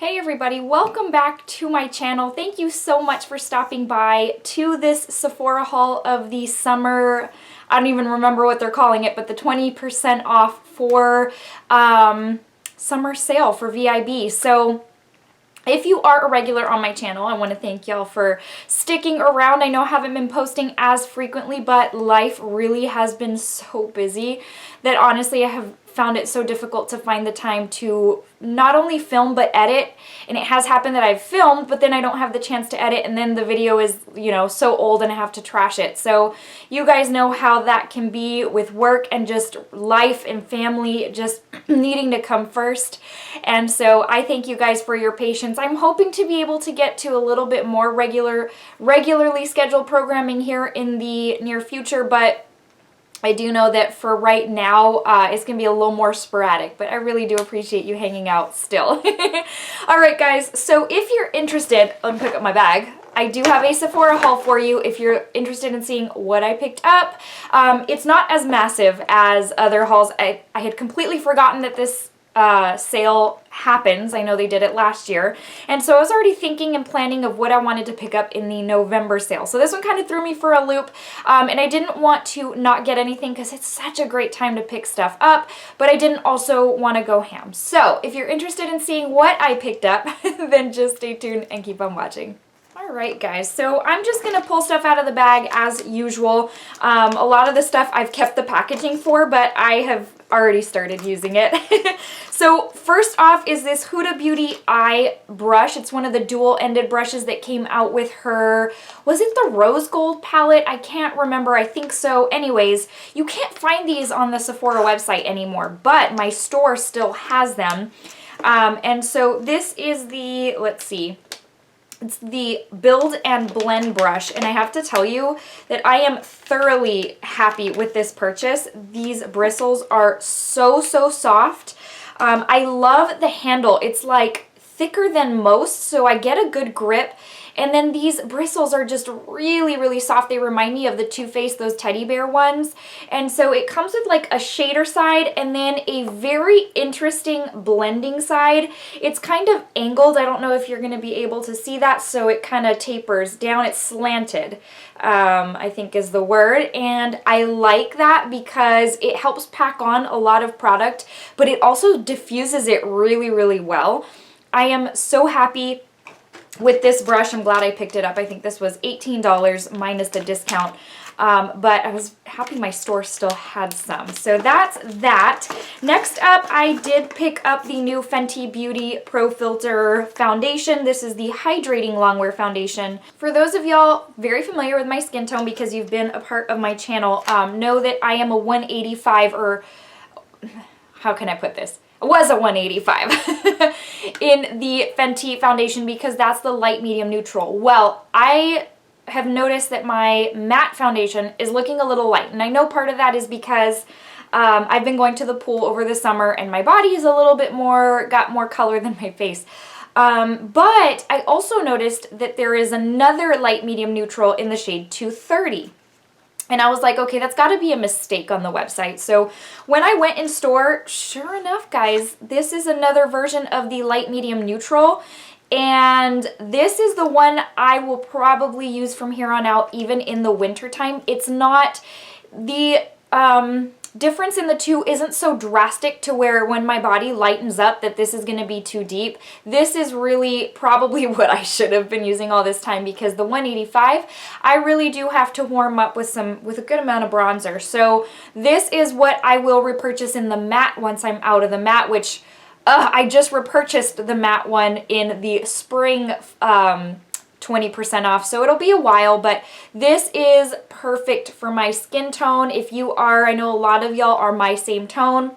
Hey everybody, welcome back to my channel. Thank you so much for stopping by to this Sephora haul of the summer, I don't even remember what they're calling it, but the 20% off for summer sale for VIB. So if you are a regular on my channel, I want to thank y'all for sticking around. I know I haven't been posting as frequently, but life really has been so busy that honestly I have found it so difficult to find the time to not only film but edit. And it has happened that I've filmed, but then I don't have the chance to edit, and then the video is, you know, so old and I have to trash it. So you guys know how that can be with work and just life and family just needing to come first. And so I thank you guys for your patience. I'm hoping to be able to get to a little bit more regularly scheduled programming here in the near future, but I do know that for right now, it's going to be a little more sporadic, but I really do appreciate you hanging out still. All right, guys, so if you're interested, let me pick up my bag. I do have a Sephora haul for you if you're interested in seeing what I picked up. It's not as massive as other hauls. I had completely forgotten that this sale happens. I know they did it last year. And so I was already thinking and planning of what I wanted to pick up in the November sale. So this one kind of threw me for a loop. And I didn't want to not get anything because it's such a great time to pick stuff up, but I didn't also want to go ham. So if you're interested in seeing what I picked up, then just stay tuned and keep on watching. Alright guys, so I'm just going to pull stuff out of the bag as usual. A lot of the stuff I've kept the packaging for, but I have already started using it. So first off is this Huda Beauty eye brush. It's one of the dual-ended brushes that came out with her, was it the rose gold palette? I can't remember, I think so. Anyways, you can't find these on the Sephora website anymore, but my store still has them. And so this is the, let's see, it's the Build and Blend brush, and I have to tell you that I am thoroughly happy with this purchase. These bristles are so soft. I love the handle. It's like thicker than most, so I get a good grip. And then these bristles are just really soft. They remind me of the Too Faced, those teddy bear ones. And so it comes with like a shader side and then a very interesting blending side. It's kind of angled. I don't know if you're going to be able to see that. So it kind of tapers down. It's slanted, I think is the word. And I like that because it helps pack on a lot of product, but it also diffuses it really well. I am so happy with this brush. I'm glad I picked it up. I think this was $18 minus the discount. But I was happy my store still had some. So that's that. Next up, I did pick up the new Fenty Beauty Pro Filt'r foundation. This is the Hydrating Longwear Foundation. For those of y'all very familiar with my skin tone because you've been a part of my channel, know that I am a 185, or how can I put this? Was a 185 in the Fenty foundation because that's the light medium neutral. Well, I have noticed that my matte foundation is looking a little light, and I know part of that is because I've been going to the pool over the summer and my body is a little bit more, got more color than my face. But I also noticed that there is another light medium neutral in the shade 230. And I was like, okay, that's got to be a mistake on the website. So when I went in store, sure enough, guys, this is another version of the light medium neutral. And this is the one I will probably use from here on out, even in the winter time. It's not, the difference in the two isn't so drastic to where when my body lightens up that this is going to be too deep. This is really probably what I should have been using all this time because the 185, I really do have to warm up with a good amount of bronzer. So this is what I will repurchase in the matte once I'm out of the matte, which I just repurchased the matte one in the spring 20% off, so it'll be a while, but this is perfect for my skin tone. If you are, I know a lot of y'all are my same tone,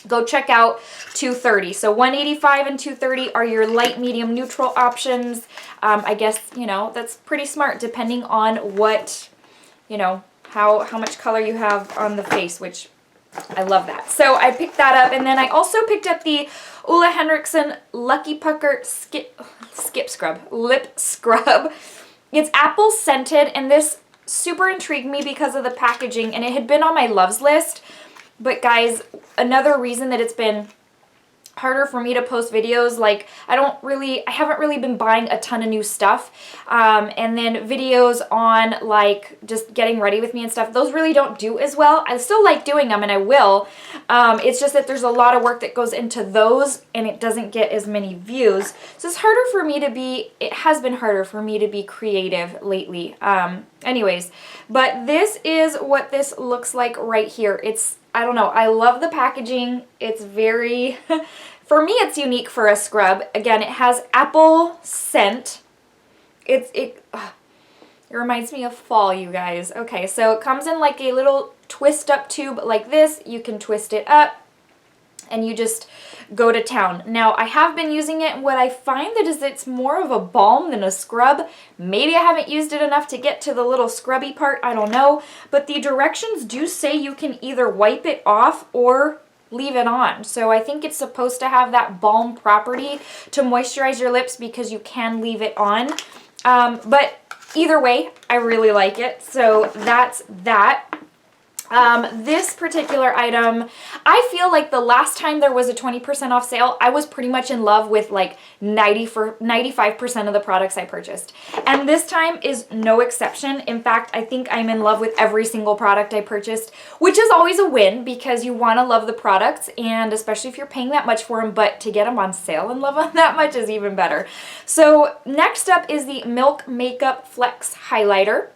go check out 230. So 185 and 230 are your light medium neutral options. I guess, you know, that's pretty smart depending on what, you know, how much color you have on the face, which I love that. So I picked that up, and then I also picked up the Henrickson Lucky Pucker Skip Scrub Lip Scrub. It's apple scented, and this super intrigued me because of the packaging, and it had been on my loves list. But guys, another reason that it's been harder for me to post videos. Like I haven't really been buying a ton of new stuff, and then videos on like just getting ready with me and stuff, those really don't do as well. I still like doing them and I will, it's just that there's a lot of work that goes into those and it doesn't get as many views, so it's harder for me to be, it has been harder for me to be creative lately. Anyways, but this is what this looks like right here. It's, I don't know, I love the packaging. It's very, for me it's unique for a scrub. Again, it has apple scent. It reminds me of fall, you guys. Okay, so it comes in like a little twist up tube like this. You can twist it up and you just go to town. Now, I have been using it, and what I find that is it's more of a balm than a scrub. Maybe I haven't used it enough to get to the little scrubby part, I don't know. But the directions do say you can either wipe it off or leave it on. So I think it's supposed to have that balm property to moisturize your lips because you can leave it on. But either way, I really like it. So that's that. This particular item, I feel like the last time there was a 20% off sale, I was pretty much in love with like 95% of the products I purchased. And this time is no exception. In fact, I think I'm in love with every single product I purchased, which is always a win because you want to love the products, and especially if you're paying that much for them, but to get them on sale and love them that much is even better. So next up is the Milk Makeup Flex Highlighter.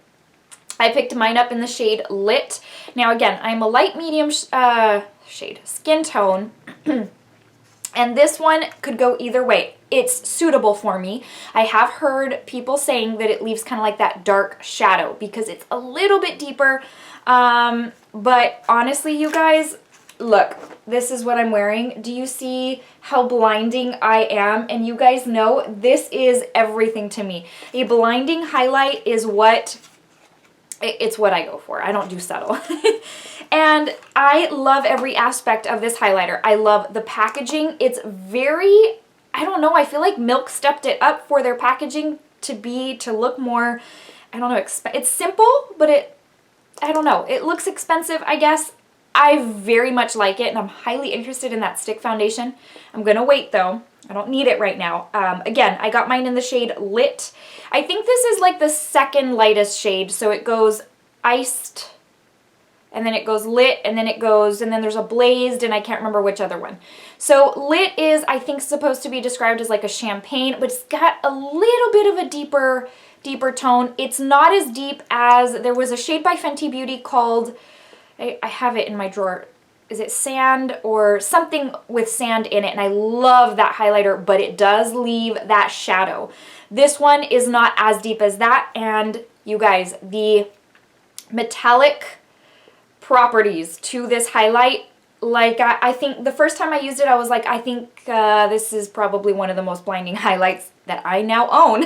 I picked mine up in the shade Lit. Now again, I'm a light medium shade, skin tone, and this one could go either way. It's suitable for me. I have heard people saying that it leaves kind of like that dark shadow because it's a little bit deeper, but honestly, you guys, look, this is what I'm wearing. Do you see how blinding I am? And you guys know this is everything to me. A blinding highlight is what... it's what I go for. I don't do subtle. And I love every aspect of this highlighter. I love the packaging. It's very, I don't know, I feel like Milk stepped it up for their packaging to look more, I don't know, it's simple, but I don't know, it looks expensive, I guess. I very much like it, and I'm highly interested in that stick foundation. I'm gonna wait though. I don't need it right now. Again, I got mine in the shade Lit. I think this is like the second lightest shade, so it goes Iced, and then it goes Lit, and then it goes, and then there's a Blazed, and I can't remember which other one. So Lit is, I think, supposed to be described as like a champagne, but it's got a little bit of a deeper tone. It's not as deep as, there was a shade by Fenty Beauty called, I have it in my drawer, is it Sand or something with sand in it, and I love that highlighter, but it does leave that shadow. This one is not as deep as that, and you guys, the metallic properties to this highlight, like I think the first time I used it, I was like, I think this is probably one of the most blinding highlights that I now own.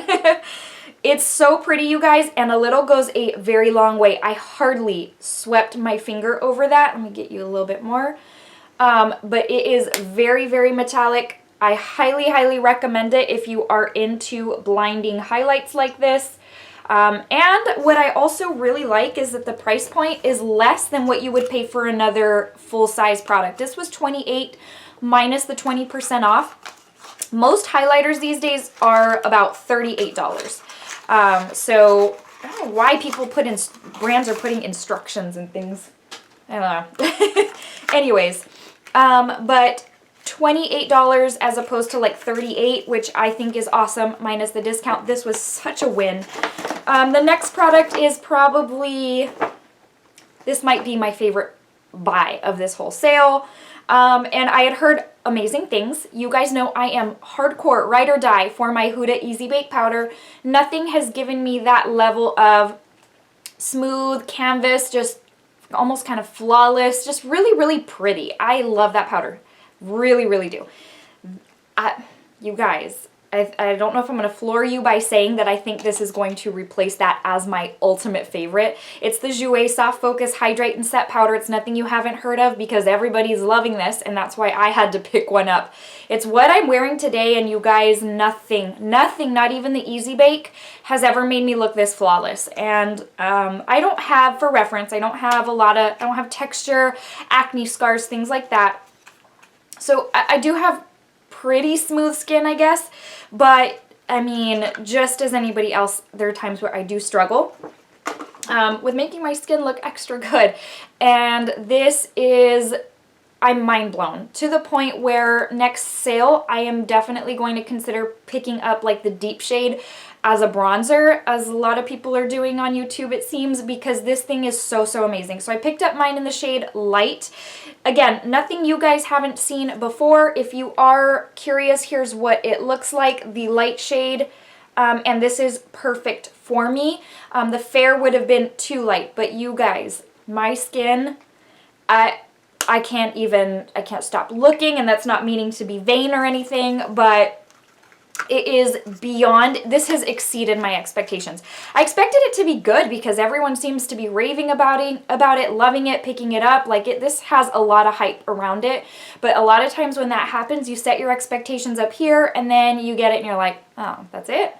It's so pretty, you guys, and a little goes a very long way. I hardly swept my finger over that. Let me get you a little bit more. But it is very, very metallic. I highly, highly recommend it if you are into blinding highlights like this. And what I also really like is that the price point is less than what you would pay for another full-size product. This was $28 minus the 20% off. Most highlighters these days are about $38. So I don't know why people brands are putting instructions and things. I don't know. Anyways, but $28 as opposed to like $38, which I think is awesome minus the discount. This was such a win. The next product is probably, this might be my favorite buy of this whole sale. And I had heard amazing things. You guys know I am hardcore ride or die for my Huda Easy Bake Powder. Nothing has given me that level of smooth canvas, just almost kind of flawless, just really, really pretty. I love that powder. Really, really do. You guys, I don't know if I'm going to floor you by saying that I think this is going to replace that as my ultimate favorite. It's the Jouer Soft Focus Hydrate and Set Powder. It's nothing you haven't heard of because everybody's loving this, and that's why I had to pick one up. It's what I'm wearing today, and you guys, nothing, not even the Easy Bake has ever made me look this flawless. And I don't have, for reference, I don't have texture, acne scars, things like that. So I do have pretty smooth skin, I guess. But, I mean, just as anybody else, there are times where I do struggle with making my skin look extra good. And this is, I'm mind blown to the point where next sale, I am definitely going to consider picking up like the deep shade as a bronzer, as a lot of people are doing on YouTube, it seems, because this thing is so, so amazing. So I picked up mine in the shade Light. Again, nothing you guys haven't seen before. If you are curious, here's what it looks like, the light shade. And this is perfect for me. The fair would have been too light, but you guys, my skin, I can't stop looking, and that's not meaning to be vain or anything, but it is beyond, this has exceeded my expectations. I expected it to be good because everyone seems to be raving about it, loving it, picking it up. Like this has a lot of hype around it, but a lot of times when that happens, you set your expectations up here and then you get it and you're like, oh, that's it.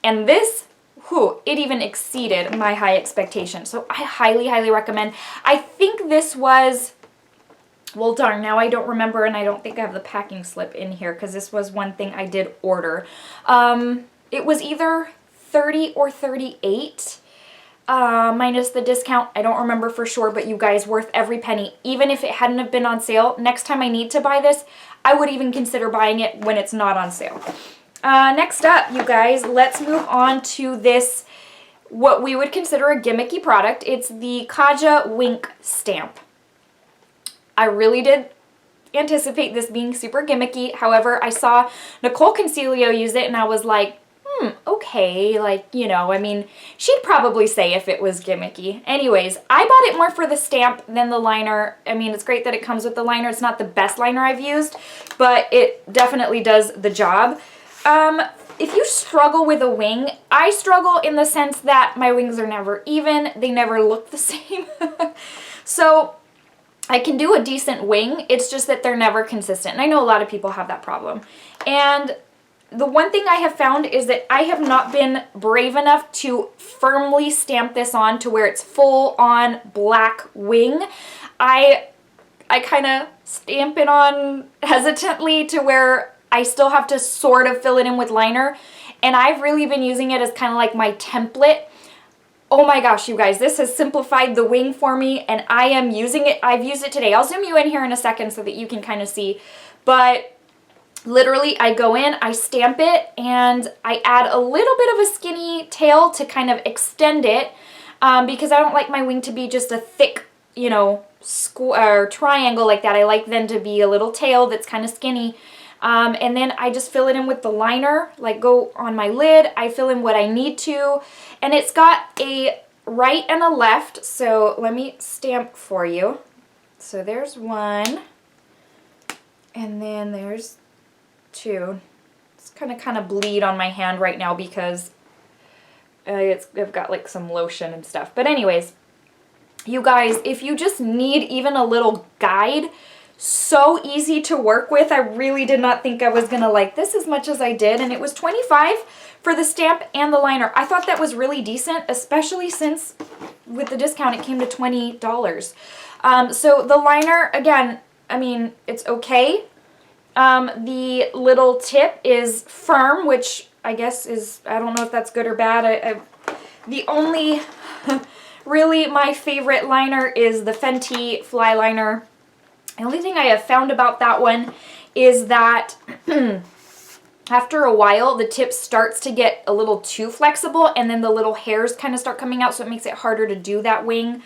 And this, whew, it even exceeded my high expectations. So I highly, highly recommend. I think this was, well, darn, now I don't remember, and I don't think I have the packing slip in here because this was one thing I did order. It was either 30 or 38 minus the discount. I don't remember for sure, but you guys, worth every penny. Even if it hadn't have been on sale, next time I need to buy this, I would even consider buying it when it's not on sale. Next up, you guys, let's move on to this, what we would consider a gimmicky product. It's the Kaja Wink Stamp. I really did anticipate this being super gimmicky. However, I saw Nicole Concilio use it and I was like, okay, like, you know, I mean, she'd probably say if it was gimmicky. Anyways, I bought it more for the stamp than the liner. I mean, it's great that it comes with the liner. It's not the best liner I've used, but it definitely does the job. If you struggle with a wing, I struggle in the sense that my wings are never even. They never look the same. So I can do a decent wing, it's just that they're never consistent. And I know a lot of people have that problem. And the one thing I have found is that I have not been brave enough to firmly stamp this on to where it's full on black wing. I kind of stamp it on hesitantly to where I still have to sort of fill it in with liner. And I've really been using it as kind of like my template. Oh my gosh, you guys, this has simplified the wing for me and I am using it. I've used it today. I'll zoom you in here in a second so that you can kind of see. But literally, I go in, I stamp it, and I add a little bit of a skinny tail to kind of extend it because I don't like my wing to be just a thick, you know, triangle like that. I like them to be a little tail that's kind of skinny. And then I just fill it in with the liner, like go on my lid, I fill in what I need to, and it's got a right and a left, so let me stamp for you. So there's one, and then there's two. It's kind of bleed on my hand right now because I've got like some lotion and stuff. But anyways, you guys, if you just need even a little guide, so easy to work with. I really did not think I was gonna like this as much as I did, and it was $25 for the stamp and the liner. I thought that was really decent, especially since with the discount it came to $20. So the liner, again, I mean, it's okay. The little tip is firm, which I guess is, I don't know if that's good or bad. The only really my favorite liner is the Fenty Fly Liner. The only thing I have found about that one is that after a while, the tip starts to get a little too flexible and then the little hairs kind of start coming out, so it makes it harder to do that wing.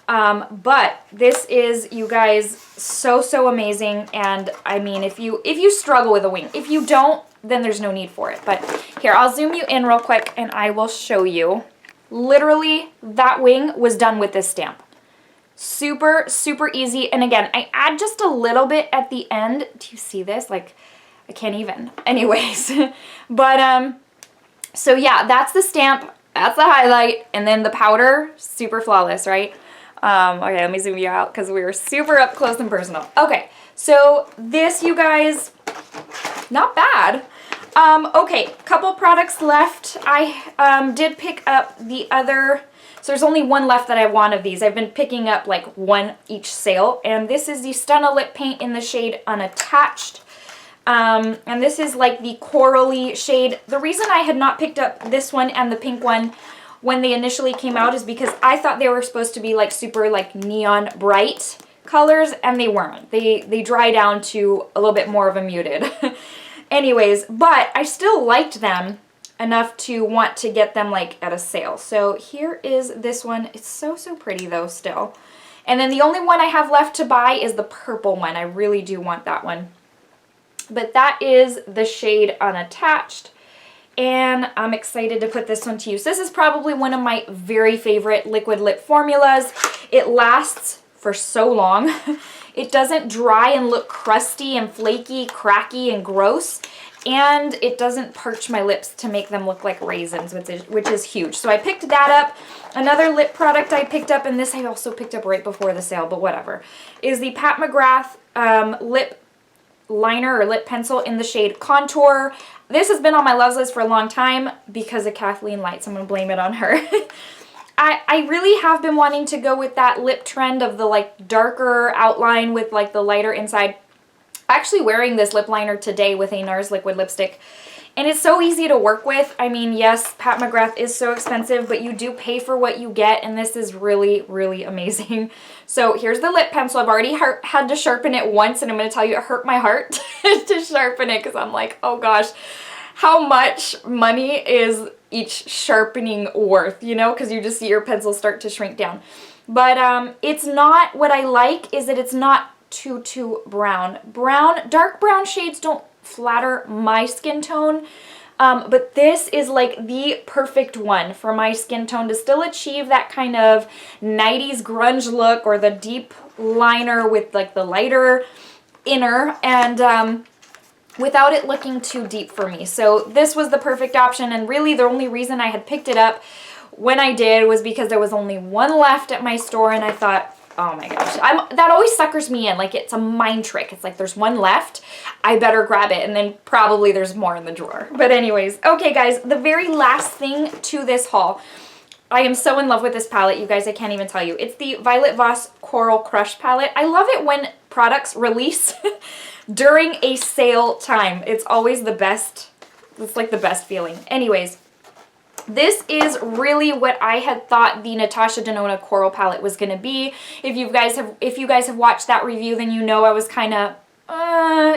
But this is, you guys, so amazing. And I mean, if you struggle with a wing, if you don't, then there's no need for it. But here, I'll zoom you in real quick and I will show you. Literally, that wing was done with this stamp. Super easy. And again, I add just a little bit at the end. Do you see this? Like, I can't even. Anyways, but so yeah, that's the stamp, that's the highlight, and then the powder, super flawless, right? Okay, let me zoom you out because we were super up close and personal. Okay, so this, you guys, not bad. Okay, couple products left. I did pick up the other. So there's only one left that I want of these. I've been picking up like one each sale. And this is the Stunna Lip Paint in the shade Unattached. And this is like the corally shade. The reason I had not picked up this one and the pink one when they initially came out is because I thought they were supposed to be like super like neon bright colors, and they weren't. They dry down to a little bit more of a muted. Anyways, but I still liked them enough to want to get them like at a sale. So here is this one. It's so, so pretty though still. And then the only one I have left to buy is the purple one. I really do want that one. But that is the shade Unattached, and I'm excited to put this one to use. This is probably one of my very favorite liquid lip formulas. It lasts for so long. It doesn't dry and look crusty and flaky, cracky, and gross, and it doesn't parch my lips to make them look like raisins, which is huge. So I picked that up. Another lip product I picked up, and this I also picked up right before the sale, but whatever, is the Pat McGrath lip liner or lip pencil in the shade Contour. This has been on my loves list for a long time because of Kathleen Lights. I'm going to blame it on her. I really have been wanting to go with that lip trend of the like darker outline with like the lighter inside. I'm actually wearing this lip liner today with a NARS liquid lipstick, and it's so easy to work with. I mean, yes, Pat McGrath is so expensive, but you do pay for what you get, and this is really, really amazing. So here's the lip pencil. I've already had to sharpen it once, and I'm going to tell you it hurt my heart to sharpen it because I'm like, oh gosh, how much money is each sharpening worth, you know, because you just see your pencil start to shrink down. But it's not, what I like is that it's not too brown. Dark brown shades don't flatter my skin tone, but this is like the perfect one for my skin tone to still achieve that kind of 90s grunge look, or the deep liner with like the lighter inner, and without it looking too deep for me. So this was the perfect option, and really the only reason I had picked it up when I did was because there was only one left at my store, and I thought, oh my gosh, that always suckers me in. Like, it's a mind trick. It's like, there's one left, I better grab it, and then probably there's more in the drawer. But anyways, okay guys, the very last thing to this haul. I am so in love with this palette, you guys, I can't even tell you. It's the Violet Voss Coral Crush palette. I love it when products release during a sale time. It's always the best. It's like the best feeling. Anyways, this is really what I had thought the Natasha Denona Coral palette was going to be. If you guys have watched that review, then you know I was kind of,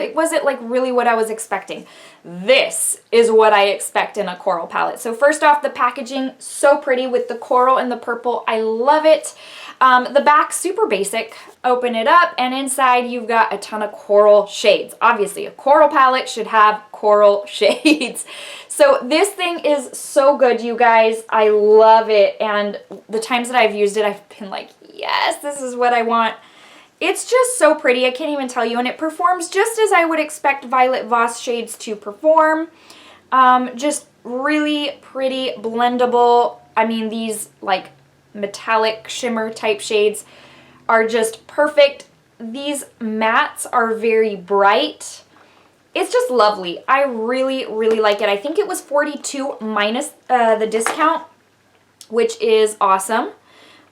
it wasn't like really what I was expecting. This is what I expect in a coral palette. So first off, the packaging, so pretty with the coral and the purple. I love it. The back, super basic. Open it up, and inside you've got a ton of coral shades. Obviously, a coral palette should have coral shades. So this thing is so good, you guys. I love it, and the times that I've used it, I've been like, yes, this is what I want. It's just so pretty, I can't even tell you, and it performs just as I would expect Violet Voss shades to perform. Just really pretty, blendable. I mean, these like metallic shimmer type shades are just perfect. These mattes are very bright. It's just lovely. I really, really like it. I think it was $42 minus the discount, which is awesome.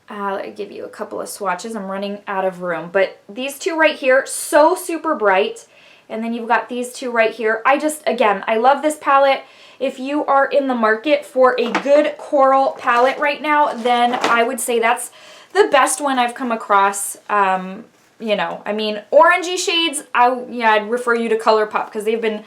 I'll give you a couple of swatches. I'm running out of room. But these two right here, so super bright. And then you've got these two right here. Again, I love this palette. If you are in the market for a good coral palette right now, then I would say that's the best one I've come across. You know, I mean, orangey shades, I'd refer you to ColourPop because they've been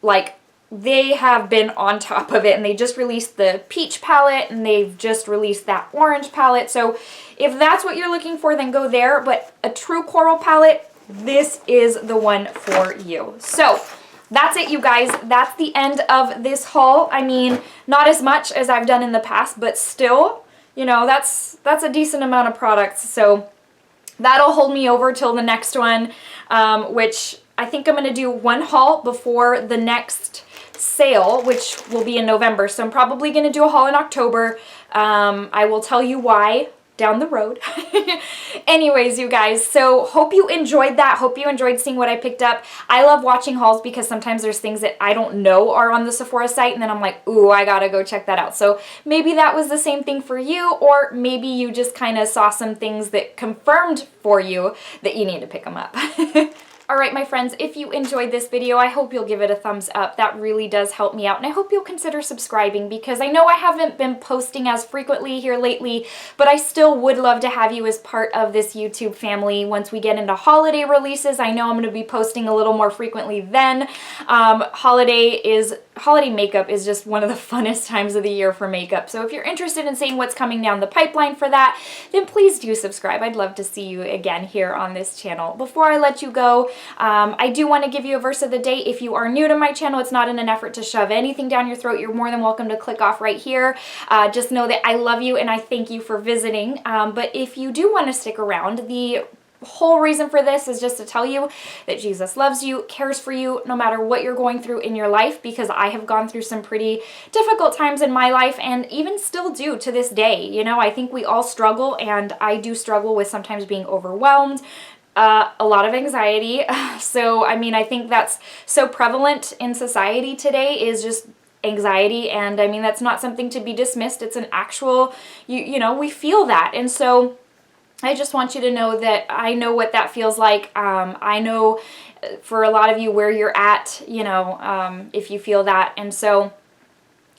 like, they have been on top of it, and they just released the peach palette, and they've just released that orange palette. So if that's what you're looking for, then go there. But a true coral palette, this is the one for you. So that's it, you guys. That's the end of this haul. I mean, not as much as I've done in the past, but still, you know, that's a decent amount of products. So that'll hold me over till the next one, which I think I'm going to do one haul before the next sale, which will be in November. So I'm probably going to do a haul in October. I will tell you why down the road. Anyways, you guys, so hope you enjoyed that. Hope you enjoyed seeing what I picked up. I love watching hauls because sometimes there's things that I don't know are on the Sephora site, and then I'm like, ooh, I gotta go check that out. So maybe that was the same thing for you, or maybe you just kind of saw some things that confirmed for you that you need to pick them up. All right, my friends, if you enjoyed this video, I hope you'll give it a thumbs up. That really does help me out, and I hope you'll consider subscribing, because I know I haven't been posting as frequently here lately, but I still would love to have you as part of this YouTube family once we get into holiday releases. I know I'm going to be posting a little more frequently then. Holiday makeup is just one of the funnest times of the year for makeup, so if you're interested in seeing what's coming down the pipeline for that, then please do subscribe. I'd love to see you again here on this channel. Before I let you go, I do want to give you a verse of the day. If you are new to my channel, it's not in an effort to shove anything down your throat. You're more than welcome to click off right here. Just know that I love you and I thank you for visiting. But if you do want to stick around, the whole reason for this is just to tell you that Jesus loves you, cares for you, no matter what you're going through in your life, because I have gone through some pretty difficult times in my life and even still do to this day. You know, I think we all struggle, and I do struggle with sometimes being overwhelmed, a lot of anxiety. So, I mean, I think that's so prevalent in society today, is just anxiety, and I mean, that's not something to be dismissed. It's an actual, you know, we feel that. And so I just want you to know that I know what that feels like. I know for a lot of you where you're at, you know, if you feel that. And so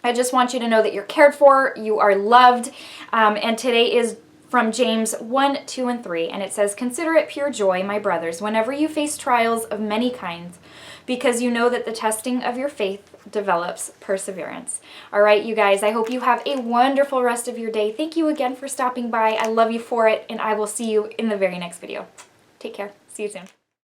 I just want you to know that you're cared for, you are loved. And today is from James 1, 2, and 3. And it says, "Consider it pure joy, my brothers, whenever you face trials of many kinds, because you know that the testing of your faith develops perseverance." All right, you guys, I hope you have a wonderful rest of your day. Thank you again for stopping by. I love you for it, and I will see you in the very next video. Take care. See you soon.